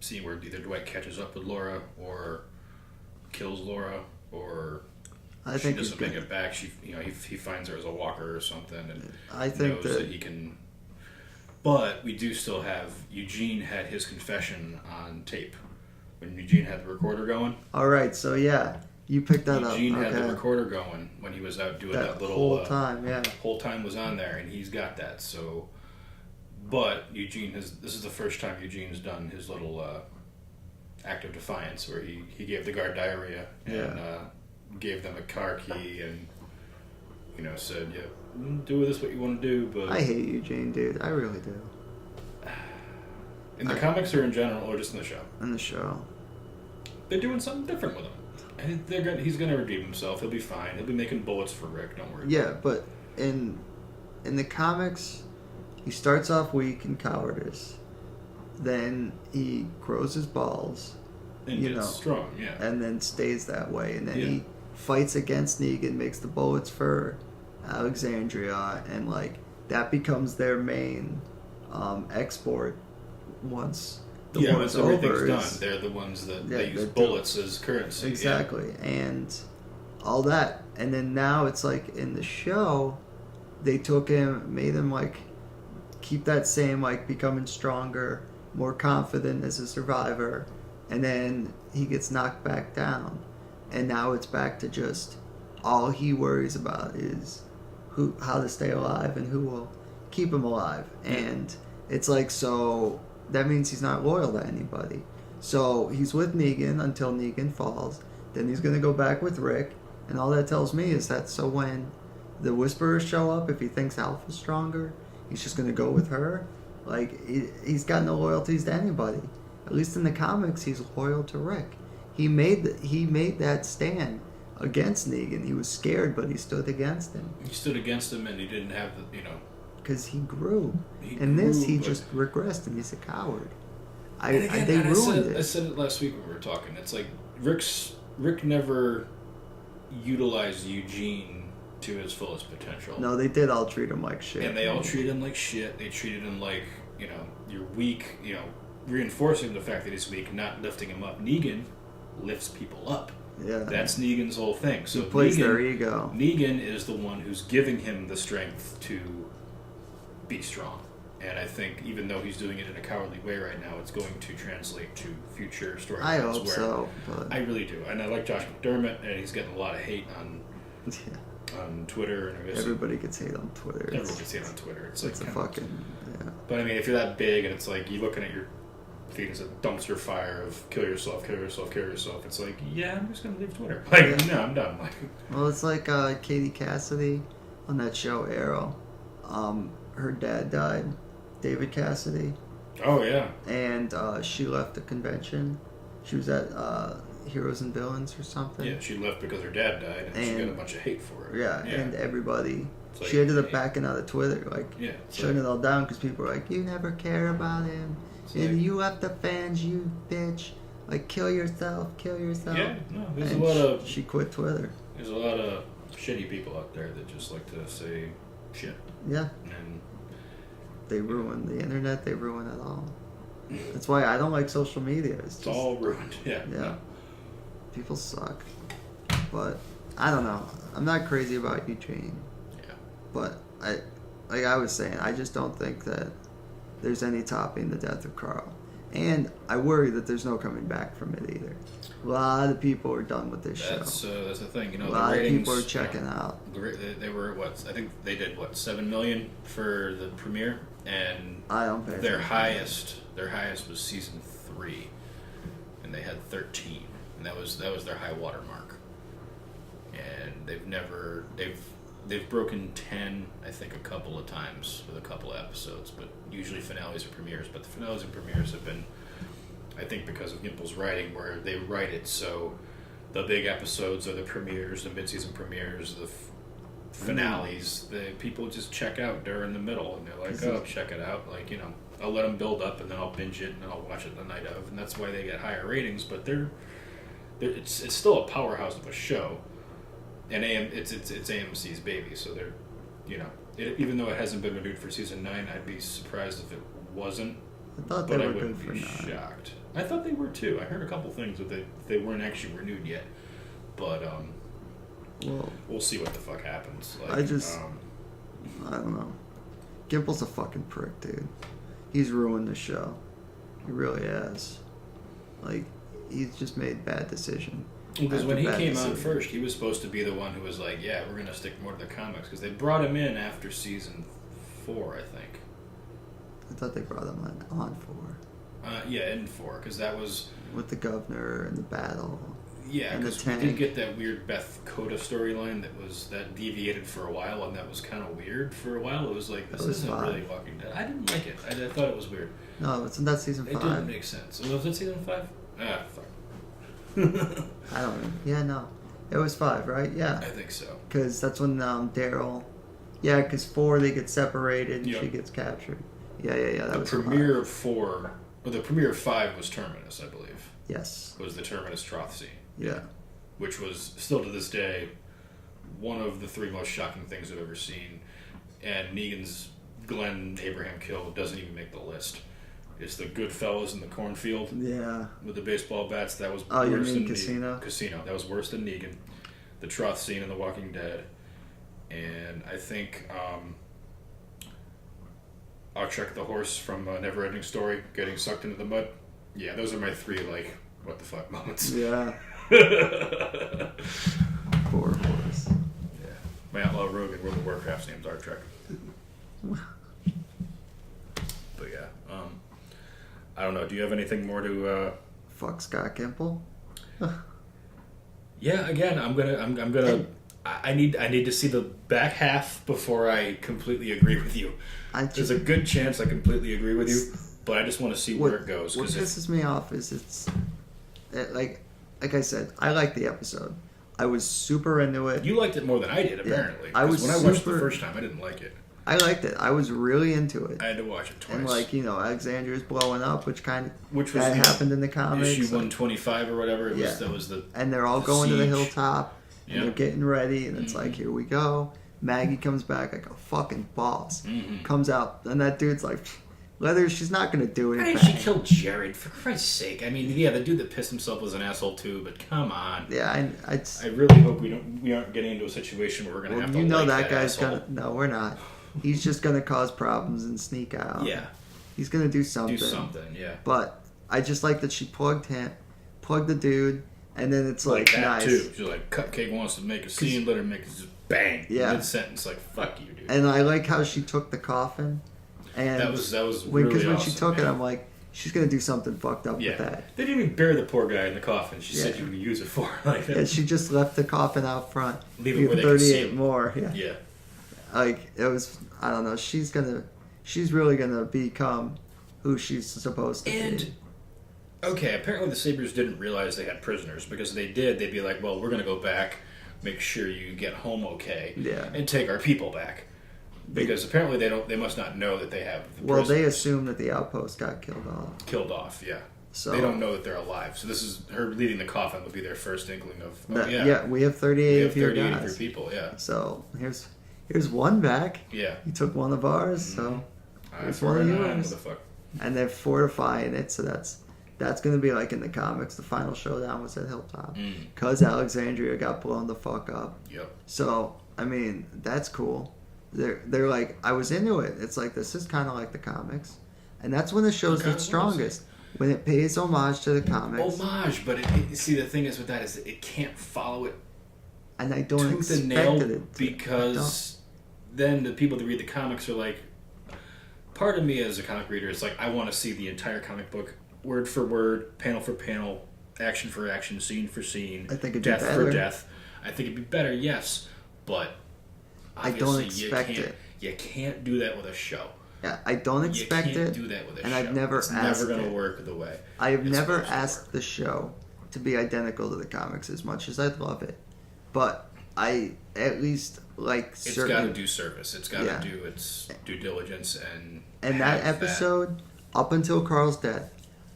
scene where either Dwight catches up with Laura or kills Laura, or I she think doesn't make it back. He finds her as a walker or something, and I think knows that he can. But we do still have Eugene had his confession on tape when Eugene had the recorder going. All right, so yeah, you picked that up. Eugene had the recorder going when he was out doing that little whole time. Yeah, whole time was on there, and he's got that. So, but Eugene has. This is the first time Eugene's done his little act of defiance, where he gave the guard diarrhea and gave them a car key and said, "Yeah, do with this what you want to do." But I hate Eugene, dude. I really do. In the comics or in general, or just in the show? In the show. They're doing something different with him. And he's going to redeem himself. He'll be fine. He'll be making bullets for Rick. Don't worry. Yeah, but in the comics, he starts off weak and cowardice. Then he grows his balls. And gets strong, yeah. And then stays that way. And then he fights against Negan, makes the bullets for Alexandria, and that becomes their main export once the war's over. Everything's done. They're the ones that they use bullets as currency. Exactly, and all that. And then now it's in the show, they took him, made him keep that same becoming stronger, more confident as a survivor, and then he gets knocked back down, and now it's back to just all he worries about is how to stay alive and who will keep him alive. And it's so that means he's not loyal to anybody. So he's with Negan until Negan falls. Then he's going to go back with Rick. And all that tells me is that so when the Whisperers show up, if he thinks Alpha's stronger, he's just going to go with her. He's got no loyalties to anybody. At least in the comics, he's loyal to Rick. He made that stand against Negan. He was scared, but he stood against him. He stood against him, and he didn't have the because he grew. He just regressed, and he's a coward. They ruined it. I said it last week when we were talking. It's Rick never utilized Eugene to his fullest potential. No, they did all treat him like shit. And they all treated him like shit. They treated him like, you're weak, reinforcing the fact that he's weak, not lifting him up. Negan lifts people up. Yeah. That's Negan's whole thing. So he plays their ego. Negan is the one who's giving him the strength to be strong. And I think even though he's doing it in a cowardly way right now, it's going to translate to future storylines. I hope so. But... I really do. And I like Josh McDermott, and he's getting a lot of hate on Twitter. And I guess everybody gets hate on Twitter. Everyone gets hate on Twitter. It's a fucking... Yeah. But I mean, if you're that big and it's you're looking at your feed as a dumpster fire of kill yourself, kill yourself, kill yourself, it's yeah, I'm just going to leave Twitter. No, I'm done. Well, it's Katie Cassidy on that show Arrow. Her dad died, David Cassidy. Oh, yeah. And she left the convention. She was at Heroes and Villains or something. Yeah, she left because her dad died, and she got a bunch of hate for it. Yeah, and everybody... she ended up backing out of Twitter, shutting it all down because people were you never care about him. And you left the fans, you bitch. Kill yourself, kill yourself. Yeah, no, there's a lot of... She quit Twitter. There's a lot of shitty people out there that just like to say shit. Yeah. And they ruin the internet, they ruin it all. That's why I don't like social media. It's all ruined, yeah. Yeah. People suck. But, I don't know. I'm not crazy about Eugene. Yeah. But, I was saying, I just don't think that there's any topping the death of Carl. And I worry that there's no coming back from it either. A lot of people are done with this show. That's the thing. A lot of people are checking out. They were, I think they did, 7 million for the premiere? And I don't pay their highest was season 3. And they had 13. And that was their high water mark. And they've broken 10, I think, a couple of times with a couple of episodes, but usually finales or premieres. But the finales and premieres have been, I think, because of Gimple's writing, where they write it so the big episodes are the premieres, the mid-season premieres, the finales. The people just check out during the middle, and they're oh, check it out. I'll let them build up, and then I'll binge it, and then I'll watch it the night of, and that's why they get higher ratings. But it's still a powerhouse of a show. And it's AMC's baby, so they're, even though it hasn't been renewed for season 9, I'd be surprised if it wasn't. I thought they were good for 9. Shocked. I thought they were too. I heard a couple things that they weren't actually renewed yet, but Well, we'll see what the fuck happens. Like, I don't know. Gimple's a fucking prick, dude. He's ruined the show. He really has. Like, he's just made bad decision. Because when he bad came on decision. first, he was supposed to be the one who was like, "Yeah, we're gonna stick more to the comics." Because they brought him in after season 4, I think. I thought they brought him on for Yeah, in 4, because that was with the governor and the battle. yeah. And the Because we did tank. get that weird Beth Coda storyline that deviated for a while, and that was kind of weird for a while. It was like this That was isn't fine. really Walking Dead. I didn't like it. I thought it was weird. No, it's in that season It 5. didn't make sense. Was it season 5? Ah, fuck. I don't know. Yeah, no. It was 5, right? Yeah. I think so. Because that's when Daryl... Yeah, because 4, they get separated and Yep. she gets captured. Yeah. That The was premiere 5. of 4, or the premiere of 5 was Terminus, I believe. Yes. Was the Terminus Troth scene. Yeah. Which was still to this day one of the 3 most shocking things I've ever seen. And Negan's Glenn Abraham kill doesn't even make the list. It's the Goodfellas in the cornfield Yeah. with the baseball bats. That was Oh, you worse mean than Casino? Casino. That was worse than Negan. The Troth scene in The Walking Dead. And I think I'll check the horse from Never Ending Story getting sucked into the mud. Yeah, those are my 3 like what the fuck moments. Yeah. Poor horse. Yeah. My Outlaw Rogue and World of Warcraft's name's Art Trek. But yeah, I don't know. Do you have anything more to? Fuck Scott Gimple. Yeah, again, I'm gonna. I need to see the back half before I completely agree with you. There's a good chance I completely agree with you, but I just want to see where it goes. What pisses me off is like I said, I like the episode. I was super into it. You liked it more than I did, apparently. I was when I watched it super- the first time, I didn't like it. I liked it. I was really into it. I had to watch it twice. And Alexandria's blowing up, which was happened in the comics. issue like- 125 or whatever. It was, Yeah. that was the and they're all the going to the siege. hilltop, and Yeah. they're getting ready, and it's like, here we go. Maggie comes back like a fucking boss. Mhm. Comes out, and that dude's like, Leather, she's not going to do Why anything. did she kill Jared? For Christ's sake! I mean, yeah, the dude that pissed himself was an asshole too. But come on. Yeah, I really hope we aren't getting into a situation where we're gonna well, have to. you know like that guy's asshole. gonna. No, we're not. He's just gonna cause problems and sneak out. Yeah, He's gonna do something. do something. Yeah, But I just like that she plugged the dude, and then it's like like that nice. too. She's like, Cupcake wants to make a scene, let her make it just bang. Yeah. Mid sentence, like fuck you, dude. And I like how she took the coffin. And that was when really when awesome, she took it, man. I'm like, she's gonna do something fucked up Yeah, with that. they didn't even bury the poor guy in the coffin. She said Yeah. you would use it for like And she just left the coffin out front. Leave it where they can see 38 him. more. Yeah. Yeah. Like it was. I don't know. She's really gonna become who she's supposed to be. And okay, apparently the Sabres didn't realize they had prisoners, because if they did, they'd be like, well, we're going to go back, make sure you get home okay, Yeah. and take our people back. Because apparently they must not know that they have the Well, they prisoners assume that the outpost got killed off. killed off, yeah. So They don't know that they're alive. So this is her leading the coffin would be their first inkling of, oh that- yeah, we have we 38 have of your 38 of guys. your people, yeah. So here's one back. Yeah. You took one of ours, so Eye It's for one of an eye, yours. motherfucker. and they're fortifying it. So that's gonna be like in the comics. The final showdown was at Hilltop because Alexandria got blown the fuck up. Yep. So I mean that's cool. They're like I was into it. It's like this is kind of like the comics, and that's when the show's It kinda its strongest when it pays homage to the comics. Homage, but see, the thing is with that is that it can't follow it And I don't tooth and expect nail it to. because then the people that read the comics are like, part of me as a comic reader is like, I want to see the entire comic book word for word, panel for panel, action for action, scene for scene, I think it'd be death better. for death. I think it'd be better, yes, but I don't obviously expect you can't, it. You can't do that with a show. Yeah, I don't expect you can't it. do that with a and show. I've never it's asked never going it. to work the way I have it's never supposed to asked work. the show to be identical to the comics as much as I'd love it, but I at least like It's got certain. to do service. It's got to Yeah. do its due diligence And that have episode, up until Carl's death,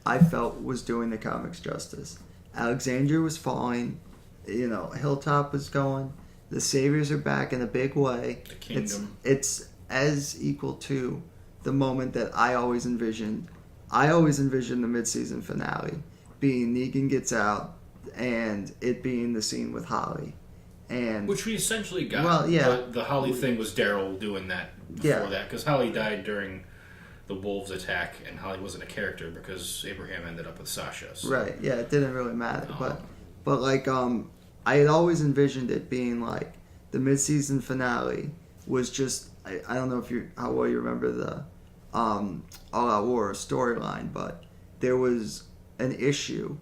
I felt was doing the comics justice. Alexandria was falling, Hilltop was going. The Saviors are back in a big way. The kingdom. It's as equal to the moment that I always envisioned I always envisioned the mid-season finale being Negan gets out and it being the scene with Holly. And which we essentially got. Well, yeah. But the Holly thing was Daryl doing that before that, because Holly died during the Wolves attack, and Holly wasn't a character because Abraham ended up with Sasha. So. Right, yeah, it didn't really matter. But like, I had always envisioned it being like the mid-season finale was just, I don't know how well you remember the All Out War storyline, but there was an issue,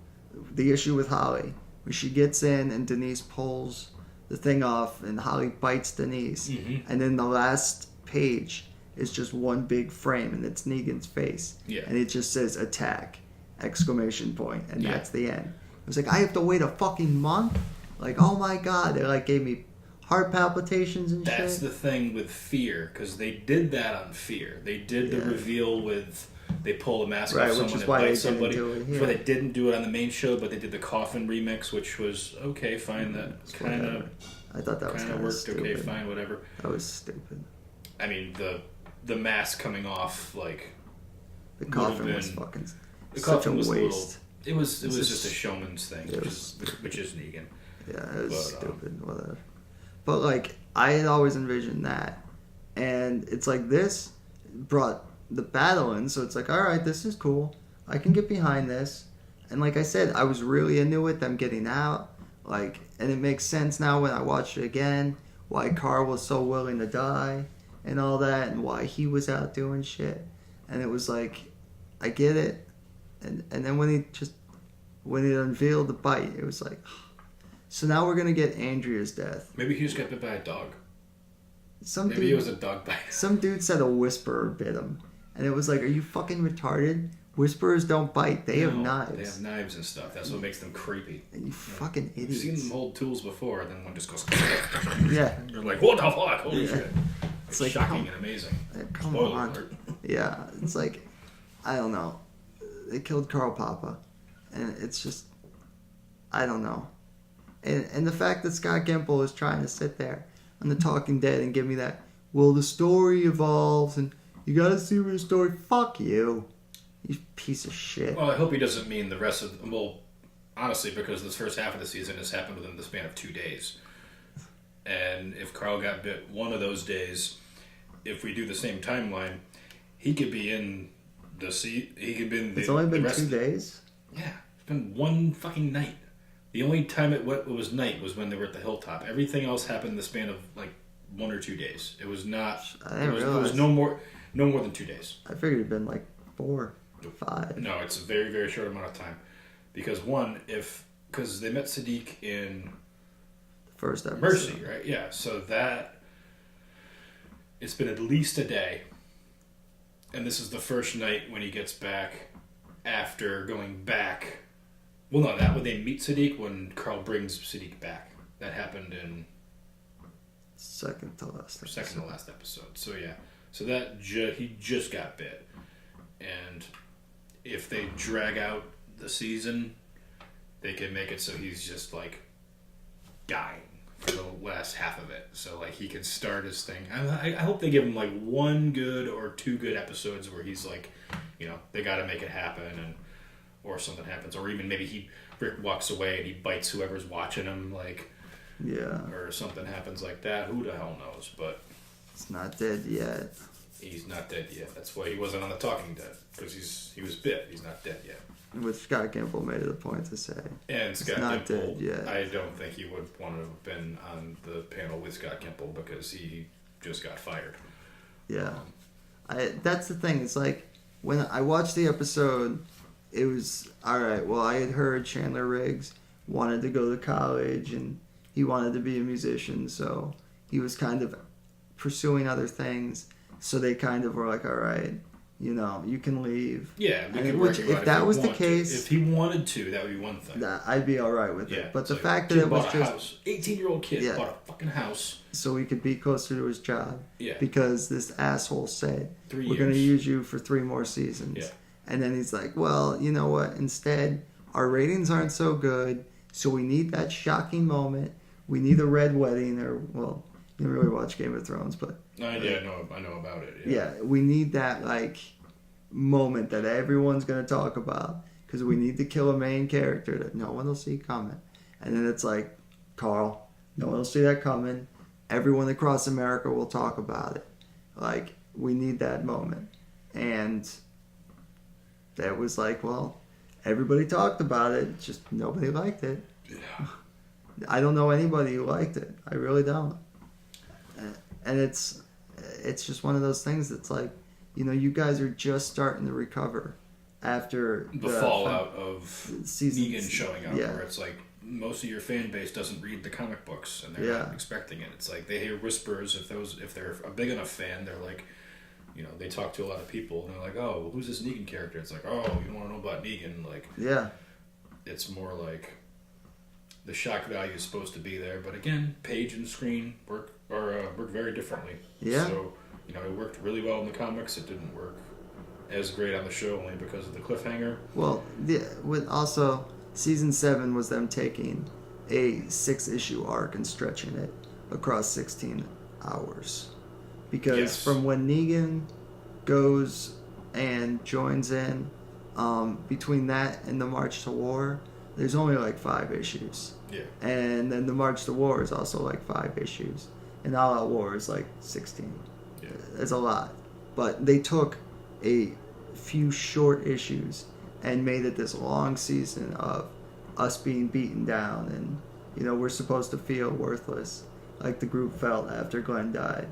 the issue with Holly, when she gets in and Denise pulls the thing off and Holly bites Denise, and then the last page is just one big frame and it's Negan's face, and it just says attack, ! And that's the end. It was like, I have to wait a fucking month? Like, oh my god, it like gave me heart palpitations and shit. That's the thing with Fear, because they did that on Fear. They did the reveal with, they pull the mask off someone and bite somebody. But they didn't do it on the main show, but they did the Coffin remix, which was okay, fine. That kind of, I thought that was kind of worked. stupid. Okay, fine, whatever. That was stupid. I mean, the mask coming off, like, the Coffin was fucking the such Coffin a was waste. It was just a showman's thing, which is Negan. Yeah, it was stupid. Whatever. But like, I had always envisioned that, and it's like this brought the battle in, so it's like, all right, this is cool. I can get behind this, and like I said, I was really into it. Them getting out, like, and it makes sense now when I watched it again why Carl was so willing to die and all that, and why he was out doing shit. And it was like, I get it. And then when he unveiled the bite, it was like, so now we're gonna get Andrea's death. Maybe he just got bit by a dog. Maybe Dude, it was a dog bite. Some dude said a whisperer bit him, and it was like, are you fucking retarded? Whisperers don't bite. They have knives. They have knives and stuff. That's what makes them creepy. And you fucking idiots. I've seen them hold tools before, and then one just goes. Yeah. You're like, what the fuck? Holy shit! It's like, shocking and amazing. Come Spoiler on. alert. Yeah, it's like, I don't know. They killed Carl Papa, and it's just, I don't know. And the fact that Scott Gimple is trying to sit there on The Talking Dead and give me that, well, the story evolves and you gotta see where the story. Fuck you, you piece of shit. Well, I hope he doesn't mean the rest of. Well, honestly, because this first half of the season has happened within the span of 2 days, and if Carl got bit one of those days, if we do the same timeline, he could be in the seat. He could be in the. It's only been the rest 2 days. Yeah, it's been one fucking night. The only time it was night was when they were at the hilltop. Everything else happened in the span of like 1 or 2 days. It was not. It was no more than 2 days. I figured it'd been like 4, 5. No, it's a very, very short amount of time. Because because they met Siddiq in The first episode. Mercy, right? Yeah. So it's been at least a day, and this is the first night when he gets back after going back. Well, no, that when they meet Siddiq, when Carl brings Siddiq back. That happened in second to last episode. So yeah, so that he just got bit, and if they drag out the season, they can make it so he's just like dying for the last half of it. So like he can start his thing. I hope they give him like 1 good or 2 good episodes where he's like, they got to make it happen and. Or something happens, or even maybe Rick walks away and he bites whoever's watching him, like, or something happens like that. Who the hell knows? But it's not dead yet. He's not dead yet. That's why he wasn't on The Talking Dead, because he was bit. He's not dead yet. Which Scott Gimple made it a point to say. And Scott not Gimple, dead yet. I don't think he would want to have been on the panel with Scott Gimple because he just got fired. Yeah, that's the thing. It's like when I watched the episode. It was, alright, well, I had heard Chandler Riggs wanted to go to college and he wanted to be a musician, so he was kind of pursuing other things. So they kind of were like, alright, you can leave. Yeah, if that was the case... If he wanted to, that would be one thing. I'd be alright with it. But the fact that it was just... 18-year-old kid bought a fucking house. So he could be closer to his job. Yeah. Because this asshole said, 3 years. We're going to use you for 3 more seasons. Yeah. And then he's like, well, you know what? Instead, our ratings aren't so good, so we need that shocking moment. We need a red wedding, or, well, you don't really watch Game of Thrones, but... I know about it. Yeah, we need that, like, moment that everyone's going to talk about because we need to kill a main character that no one will see coming. And then it's like, Carl, no one will see that coming. Everyone across America will talk about it. Like, we need that moment. And that was like, well, everybody talked about it, just nobody liked it. Yeah. I don't know anybody who liked it. I really don't. And it's just one of those things that's like, you guys are just starting to recover after the fallout of season, Negan showing up, yeah. where it's like most of your fan base doesn't read the comic books and they're not expecting it. It's like they hear whispers. If they're a big enough fan, they're like, they talk to a lot of people and they're like, oh, who's this Negan character? It's like, oh, you want to know about Negan? Like, yeah, it's more like the shock value is supposed to be there, but again, page and screen work very differently. Yeah. So it worked really well in the comics. It didn't work as great on the show only because of the cliffhanger. Well, with also season 7 was them taking a 6-issue arc and stretching it across 16 hours. Because from when Negan goes and joins in, between that and the March to War, there's only like 5 issues. Yeah. And then the March to War is also like 5 issues. And All Out War is like 16. Yeah. It's a lot. But they took a few short issues and made it this long season of us being beaten down and, we're supposed to feel worthless like the group felt after Glenn died.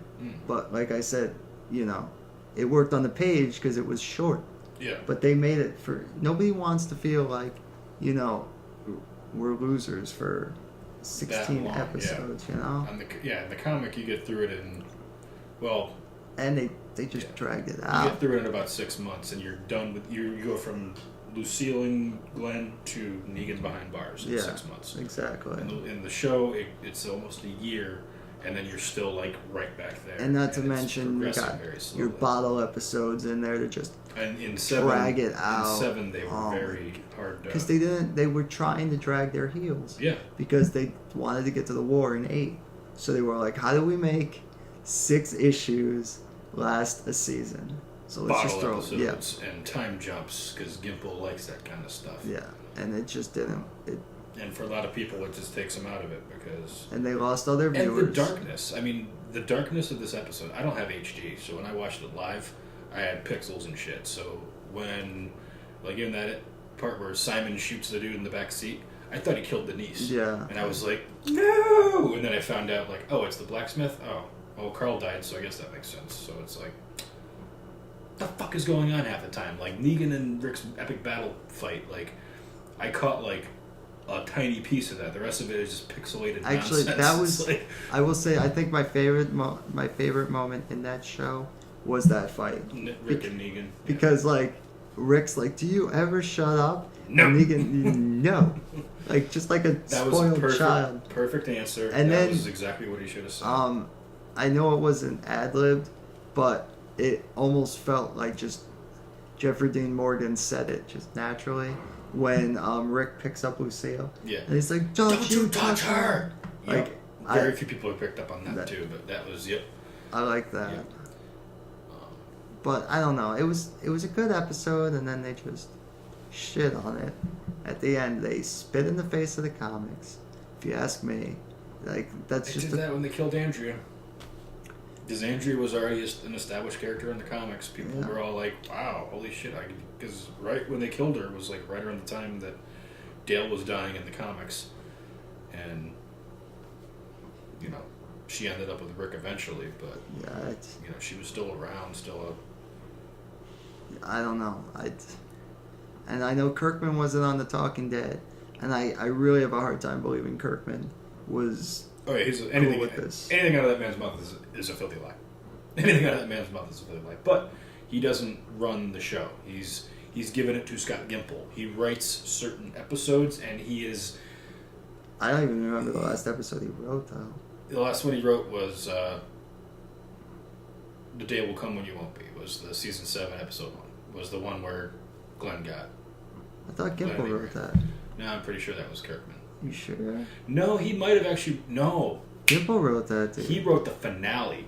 But like I said, it worked on the page because it was short. Yeah. But they made it nobody wants to feel like, we're losers for 16 episodes, And in the comic you get through it in, and they just dragged it out. You get through it in about 6 months and you're done with, you go from Lucille and Glenn to Negan behind bars in 6 months. Exactly. In the show, it's almost a year, and then you're still like right back there. And not to mention, you got your bottle episodes in there to just drag it out. In 7, they were very hard to... Because they were trying to drag their heels. Yeah. Because they wanted to get to the war in 8. So they were like, how do we make 6 issues last a season? So let's just throw episodes and time jumps because Gimple likes that kind of stuff. Yeah, and it just didn't. And for a lot of people, it just takes them out of it because. And they lost all their viewers. And the darkness. I mean, the darkness of this episode. I don't have HD, so when I watched it live, I had pixels and shit. So when, like in that part where Simon shoots the dude in the back seat, I thought he killed Denise. Yeah. And I was like, no! And then I found out, like, oh, it's the blacksmith. Oh, Carl died, so I guess that makes sense. So it's like. The fuck is going on half the time? Like Negan and Rick's epic battle fight, like I caught like a tiny piece of that. The rest of it is just pixelated Actually, nonsense. that was I will say I think my favorite moment in that show was that fight. Rick and Negan. Because like Rick's like, "Do you ever shut up?" No. And Negan, no. Like just like a spoiled child. Perfect answer. And that then was exactly what he should have said. I know it wasn't ad-libbed, but it almost felt like just Jeffrey Dean Morgan said it just naturally when Rick picks up Lucille. Yeah. And he's like, Don't you touch her! Like, yep. Very few people have picked up on that too, but that was, I like that. Yep. But I don't know. It was a good episode, and then they just shit on it. At the end, they spit in the face of the comics. If you ask me, like that's they did that when they killed Andrea. Because Andrea was already an established character in the comics. People were all like, wow, holy shit. Because right when they killed her was like right around the time that Dale was dying in the comics. And, she ended up with Rick eventually, but, she was still around, I don't know. And I know Kirkman wasn't on The Talking Dead. And I really have a hard time believing Kirkman was... Oh yeah, anything out of that man's mouth is a filthy lie. Anything out of that man's mouth is a filthy lie. But he doesn't run the show. He's given it to Scott Gimple. He writes certain episodes, and he is... I don't even remember the last episode he wrote, though. The last one he wrote was The Day Will Come When You Won't Be. Was the season 7 episode 1. Was the one where Glenn got... I thought Gimple wrote that. No, I'm pretty sure that was Kirkman. You sure? No, he might have actually... No. Gimple wrote that, dude. He wrote the finale.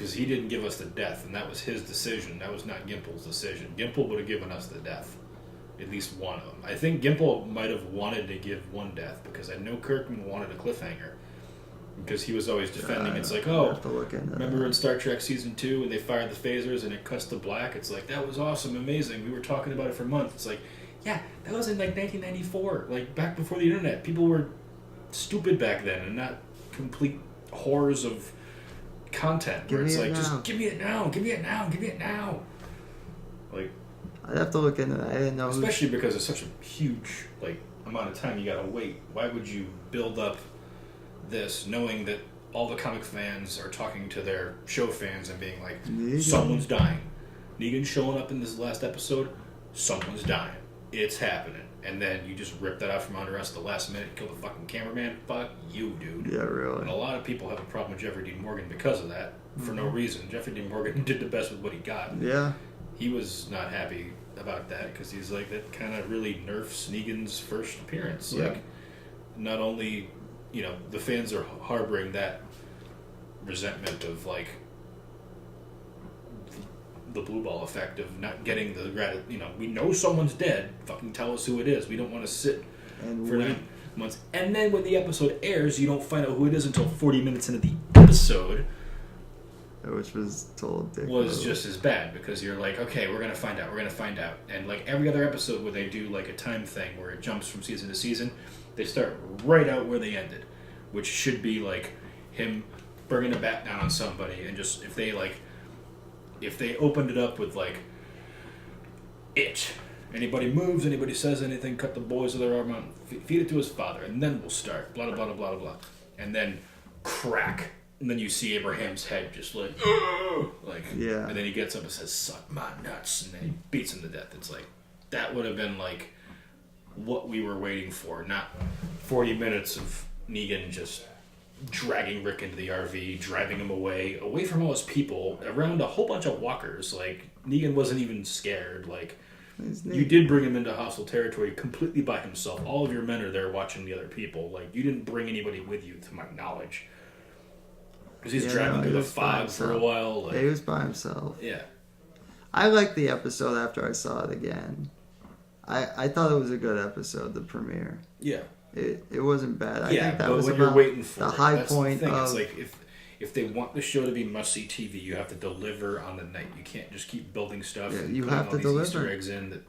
because he didn't give us the death, and that was his decision. That was not Gimple's decision. Gimple would have given us the death, at least one of them. I think Gimple might have wanted to give one death because I know Kirkman wanted a cliffhanger because he was always defending. It's like, oh, remember in Star Trek Season 2 when they fired the phasers and it cuts to black? It's like, that was awesome, amazing. We were talking about it for months. It's like, yeah, that was in like 1994, like back before the internet. People were stupid back then and not complete whores of content. Where it's like, just give me it now, give me it now, give me it now. Like, I'd have to look into that. I didn't know. Especially because it's such a huge amount of time you gotta wait. Why would you build up this knowing that all the comic fans are talking to their show fans and being like, someone's dying. Negan's showing up in this last episode, someone's dying. It's happening. And then you just rip that out from under us at the last minute and kill the fucking cameraman. Fuck you, dude. Yeah, really. And a lot of people have a problem with Jeffrey Dean Morgan because of that, for no reason. Jeffrey Dean Morgan did the best with what he got. Yeah. He was not happy about that because he's like, that kind of really nerfs Negan's first appearance. Yeah. Like, not only, the fans are harboring that resentment of the blue ball effect of not getting the we know someone's dead, fucking tell us who it is. We don't want to sit for 9 months. And then when the episode airs, you don't find out who it is until 40 minutes into the episode. Which was told was just as bad because you're like, okay, we're gonna find out, and like every other episode where they do like a time thing where it jumps from season to season, they start right out where they ended, which should be like him bringing a bat down on somebody, and just if they opened it up with like anybody moves, anybody says anything, cut the boys of their arm out, feed it to his father, and then we'll start blah blah blah blah blah, and then crack. And then you see Abraham's head just like, yeah. And then he gets up and says, suck my nuts. And then he beats him to death. It's like, that would have been like what we were waiting for. Not 40 minutes of Negan just dragging Rick into the RV, driving him away from all his people, around a whole bunch of walkers. Like, Negan wasn't even scared. Like, you did bring him into hostile territory completely by himself. All of your men are there watching the other people. Like, you didn't bring anybody with you, to my knowledge. Because he's driving through the fog for a while. He was by himself. Yeah. I liked the episode after I saw it again. I thought it was a good episode, the premiere. Yeah. It wasn't bad. I think that but was when you're waiting for the it, high that's point the thing. of... It's like, if they want the show to be must-see TV, you have to deliver on the night. You can't just keep building stuff and you putting have all to these deliver. Easter eggs in that,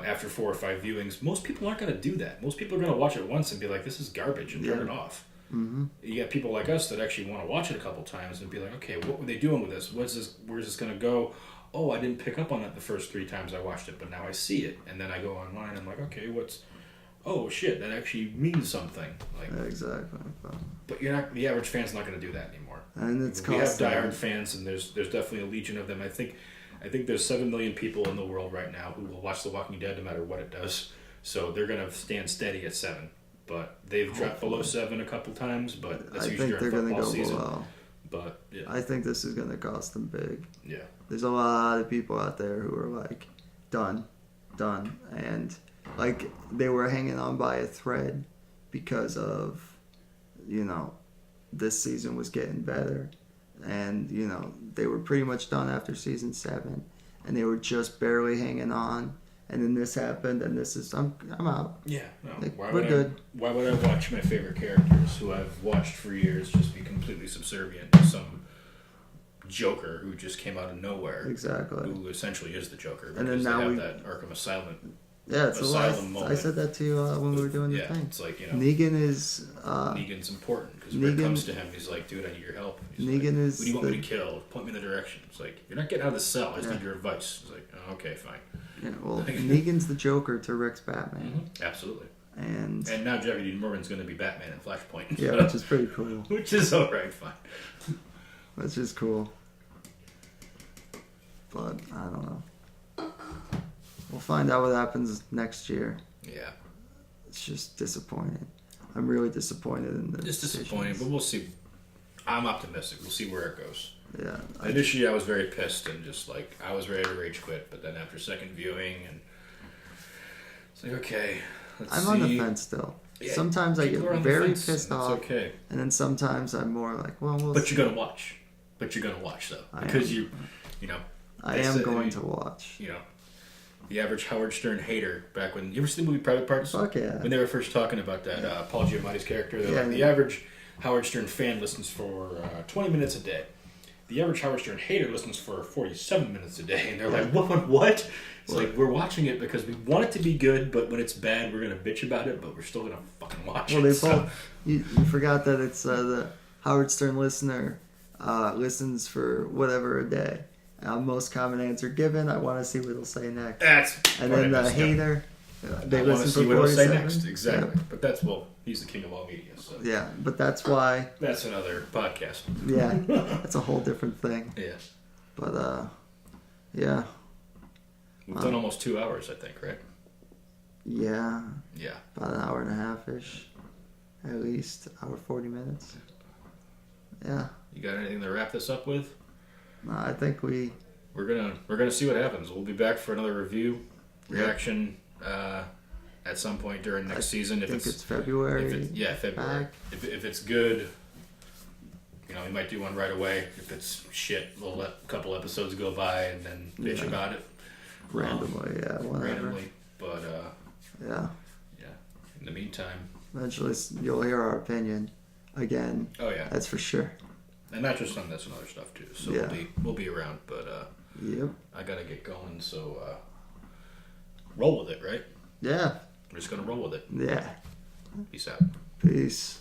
after 4 or 5 viewings, most people aren't going to do that. Most people are going to watch it once and be like, this is garbage, and turn it off. Mm-hmm. You got people like us that actually want to watch it a couple times and be like, okay, what were they doing with this? Where's this going to go? Oh, I didn't pick up on that the first 3 times I watched it, but now I see it. And then I go online and I'm like, okay, oh shit, that actually means something. Like, exactly. But the average fan's not going to do that anymore. And it's we have diehard fans, and there's definitely a legion of them. I think there's 7 million people in the world right now who will watch The Walking Dead no matter what it does. So they're going to stand steady at 7. But they've dropped below 7 a couple times, but that's usually during football season. Below. But yeah, I think this is going to cost them big. Yeah, there's a lot of people out there who are like, done, and like they were hanging on by a thread because of, this season was getting better, and they were pretty much done after season 7, and they were just barely hanging on. And then this happened, and I'm out. Yeah, no. Like, Why would I watch my favorite characters who I've watched for years just be completely subservient to some Joker who just came out of nowhere? Exactly. Who essentially is the Joker. And then now they have that Arkham Asylum. Yeah, it's Asylum moment. I said that to you when we were doing the thing. Yeah, it's like, Negan is... Negan's important, because Rick comes to him, he's like, dude, I need your help. He's Negan like, is... Who do you want me to kill? Point me in the direction. It's like, you're not getting out of the cell, I just need your advice. It's like, oh, okay, fine. Yeah, well, Negan's the Joker to Rick's Batman. Mm-hmm. Absolutely. And now Jeffrey Dean Morgan's going to be Batman in Flashpoint. Yeah, which is pretty cool. Which is alright, fine. Which is cool. But, I don't know. We'll find out what happens next year. Yeah. It's just disappointing. I'm really disappointed in this. It's disappointing, but we'll see. I'm optimistic. We'll see where it goes. Yeah. Initially, I was very pissed and just like, I was ready to rage quit. But then after second viewing, and it's like, okay, I'm on the fence still. Yeah, sometimes I get very pissed off. Okay. And then sometimes I'm more like, well, but you gotta watch. but you're gonna watch though I because am. you know. I they am said- going to watch. You know, the average Howard Stern hater back when you ever see the movie Private Parts? Fuck yeah. When they were first talking about that Paul Giamatti's character, they're Yeah, like the average Howard Stern fan listens for 20 minutes a day. The average Howard Stern hater listens for 47 minutes a day, and they're like, "What?" It's like we're watching it because we want it to be good, but when it's bad, we're gonna bitch about it, but we're still gonna fucking watch Well, it. they So- both. You forgot that it's the Howard Stern listener listens for whatever a day. Most common answer given. I want to see what he'll say next. That's And what I then the messed up. hater, they I want to listen see for what he'll say 47. next. Exactly. Yeah. But that's he's the king of all media, so Yeah, but that's why. that's another podcast. Yeah, that's a whole different thing. Yeah, But yeah, we've done almost 2 hours, I think, right? yeah, Yeah. about an hour and a half ish, at least hour 40 minutes. Yeah, You got anything to wrap this up with? no, I think we. We're gonna see what happens. We'll be back for another review, reaction, at some point during next season. I think it's February. February. back. If it's good, we might do one right away. If it's shit, we'll let a couple episodes go by and then bitch Yeah. about it Randomly, yeah, whatever. randomly. But Yeah, in the meantime, eventually you'll hear our opinion again. oh yeah, That's for sure. and not just on this and other stuff too. So Yeah. we'll be around. But Yep. I gotta get going. So roll with it, right? Yeah. We're just gonna roll with it. Yeah. Peace out. Peace.